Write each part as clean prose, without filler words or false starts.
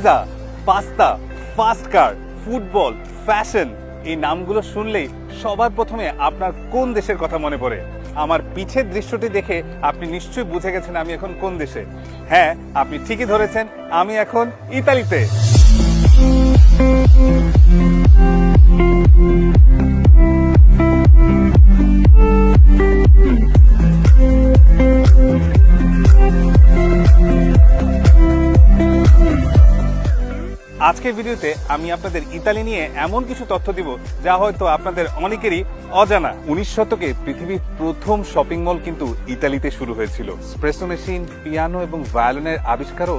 Pizza, pasta, fast কার, football, fashion, এই নামগুলো শুনলেই সবার প্রথমে আপনার কোন দেশের কথা মনে পড়ে? আমার পিছের দৃশ্যটি দেখে আপনি নিশ্চয়ই বুঝে গেছেন আমি এখন কোন দেশে। হ্যাঁ, আপনি ঠিকই ধরেছেন, আমি এখন ইতালিতে। আজকের ভিডিওতে আমি আপনাদের ইতালি নিয়ে এমন কিছু তথ্য দিব যা হয়তো আপনাদের অনেকেরই অজানা। 19 শতকে পৃথিবীর প্রথম শপিং মল কিন্তু ইতালিতে শুরু হয়েছিল। এসপ্রেসো মেশিন, পিয়ানো এবং ভায়োলিনের আবিষ্কারও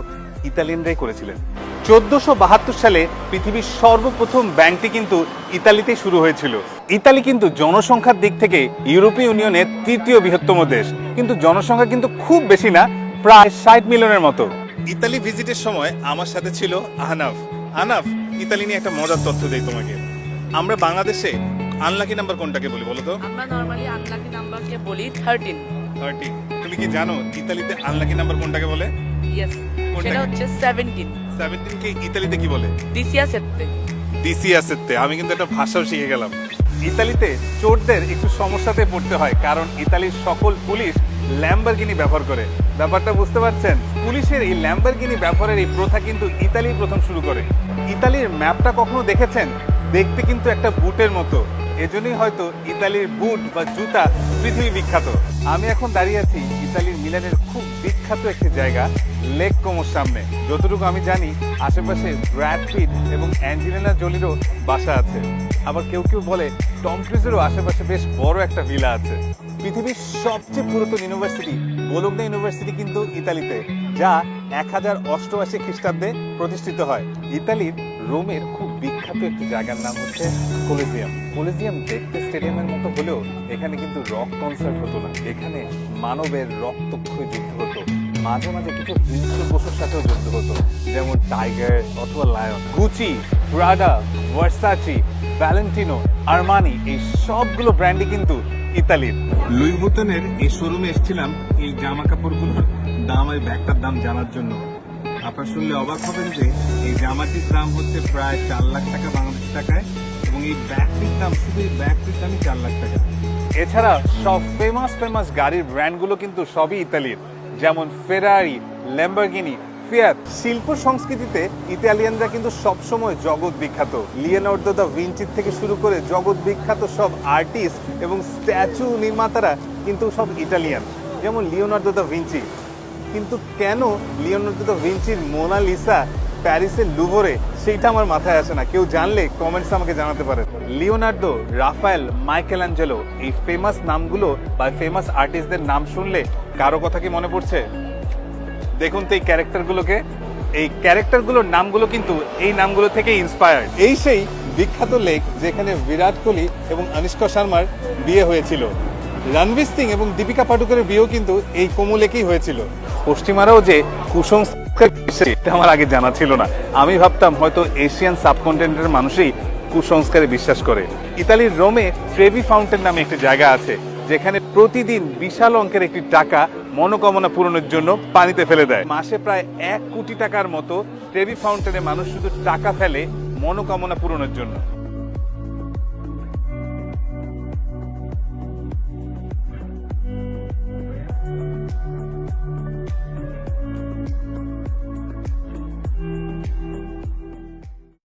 ইতালিয়ানরাই করেছিলেন। 1472 সালে পৃথিবীর সর্বপ্রথম ব্যাংকটি কিন্তু ইতালিতে শুরু হয়েছিল। ইতালি কিন্তু জনসংখ্যার দিক থেকে ইউরোপীয় ইউনিয়নের তৃতীয় বৃহত্তম দেশ, কিন্তু জনসংখ্যা কিন্তু খুব বেশি না, প্রায় 60 মিলিয়নের মতো। ইতালি ভিজিটের সময় আমার সাথে ছিল আহনাফ। আহনাফ, ইতালি নিয়ে একটা মজার তথ্য দেই তোমাকে। আমরা বাংলাদেশে আনলাকি নাম্বার কোনটাকে বলি বলো তো? আমরা নরমালি আনলাকি নাম্বারকে বলি 13। তুমি কি জানো ইতালিতে আনলাকি নাম্বার কোনটাকে বলে? ইয়েস, সেটা হচ্ছে 17। 17 কে ইতালিতে কি বলে? ডিসিয়াসেত্তে। আমি কিন্তু একটা ভাষাও শিখে গেলাম। ইতালিতে চোরদের একটু সমস্যাতে পড়তে হয়, কারণ ইতালির সকল পুলিশ ল্যাম্বরগিনি ব্যবহার করে। ব্যাপারটা বুঝতে পারছেন? পুলিশের এই ল্যাম্বরগিনি ব্যবহারের এই প্রথা কিন্তু ইতালি প্রথম শুরু করে। ইতালির ম্যাপটা কখনো দেখেছেন? দেখতে কিন্তু একটা বুটের মতো, এজন্যই হয়তো ইতালির বুট বা জুতা পৃথিবী বিখ্যাত। আমি এখন দাঁড়িয়ে আছি ইতালির মিলানের খুব বিখ্যাত একটি জায়গা, লেক কোমোর সামনে। যতটুকু আমি জানি আশেপাশে ব্র্যাড পিট এবং অ্যাঞ্জেলিনা জোলিরও বাসা আছে। আবার কেউ কেউ বলে টম ক্রুজেরও আশেপাশে বেশ বড় একটা ভিলা আছে। পৃথিবীর সবচেয়ে পুরাতন ইউনিভার্সিটি বোলোগনা ইউনিভার্সিটি কিন্তু ইতালিতে, যা 1088 খ্রিস্টাব্দে প্রতিষ্ঠিত হয়। ইতালির রোমের খুব বিখ্যাত একটি জায়গার নাম হচ্ছে কলিজিয়াম। কলিজিয়াম দেখতে স্টেডিয়ামের মতো হলেও এখানে কিন্তু রক কনসার্ট হতো না, এখানে মানবের রক্তক্ষয়ী যুদ্ধ হতো। মাঝে মাঝে কিছু হিংস্র পশুর সাথেও যুদ্ধ হতো, যেমন টাইগার অথবা lion. Gucci, Prada, Versace, Valentino, Armani, এই সবগুলো ব্র্যান্ডই কিন্তু ইতালির। লুই ভুতনের এই শোরুমে এসেছিলাম এই জামা কাপড়গুলোর দাম আর ব্যাগটার দাম জানার জন্য। আপনারা শুনলে অবাক হবেন যে এই জামাটির দাম হচ্ছে প্রায় 4 লাখ টাকা বাংলাদেশি টাকায়, এবং এই ব্যাগটির দাম, শুধু এই ব্যাগটির দামই 4 লাখ টাকা। এছাড়া সব ফেমাস গাড়ির ব্র্যান্ডগুলো কিন্তু সবই ইতালির, যেমন ফেরারি, ল্যাম্বরগিনি, ফিয়াট। শিল্প সংস্কৃতিতে ইতালিয়ানরা কিন্তু সবসময় জগৎ বিখ্যাত। লিওনার্দো দা ভিঞ্চি থেকে শুরু করে জগৎ বিখ্যাত সব আর্টিস্ট এবং স্ট্যাচু নির্মাতারা কিন্তু সব ইটালিয়ান, যেমন লিওনার্দো দা ভিঞ্চি। কিন্তু কেন লিওনার্দো দা ভিঞ্চির মোনালিসা প্যারিসের লুভরে, সেইটা আমার মাথায় আসে না। কেউ জানলে কমেন্টস আমাকে জানাতে পারে। লিওনার্দো, রাফায়েল, মাইকেলাঞ্জেলো, এই ফেমাস নামগুলো বা ফেমাস আর্টিস্টদের নাম শুনলে কারো কথা কি মনে পড়ছে? দেখুন তো এই ক্যারেক্টারগুলোকে, এই ক্যারেক্টারগুলোর নামগুলো কিন্তু এই নামগুলো থেকে ইন্সপায়ার্ড। এই সেই বিখ্যাত লেক যেখানে বিরাট কোহলি এবং অনুষ্কা শর্মার বিয়ে হয়েছিল। রণবীর সিং এবং দীপিকা পাডুকোনের বিয়েও কিন্তু এই কোমো লেকেই হয়েছিল। পশ্চিমারাও যে কুসংস্কার, এটা আমার আগে জানা ছিল না। আমি ভাবতাম হয়তো এশিয়ান সাবকন্টিনেন্টের মানুষই কুসংস্কারে বিশ্বাস করে। ইতালির রোমে ট্রেভি ফাউন্টেন নামে একটি জায়গা আছে, যেখানে প্রতিদিন বিশাল অঙ্কের একটি টাকা মনোকামনা পূরণের জন্য পানিতে ফেলে দেয়। মাসে প্রায় 1 কোটি টাকার মতো ট্রেভি ফাউন্টেনে মানুষ শুধু টাকা ফেলে মনোকামনা পূরণের জন্য।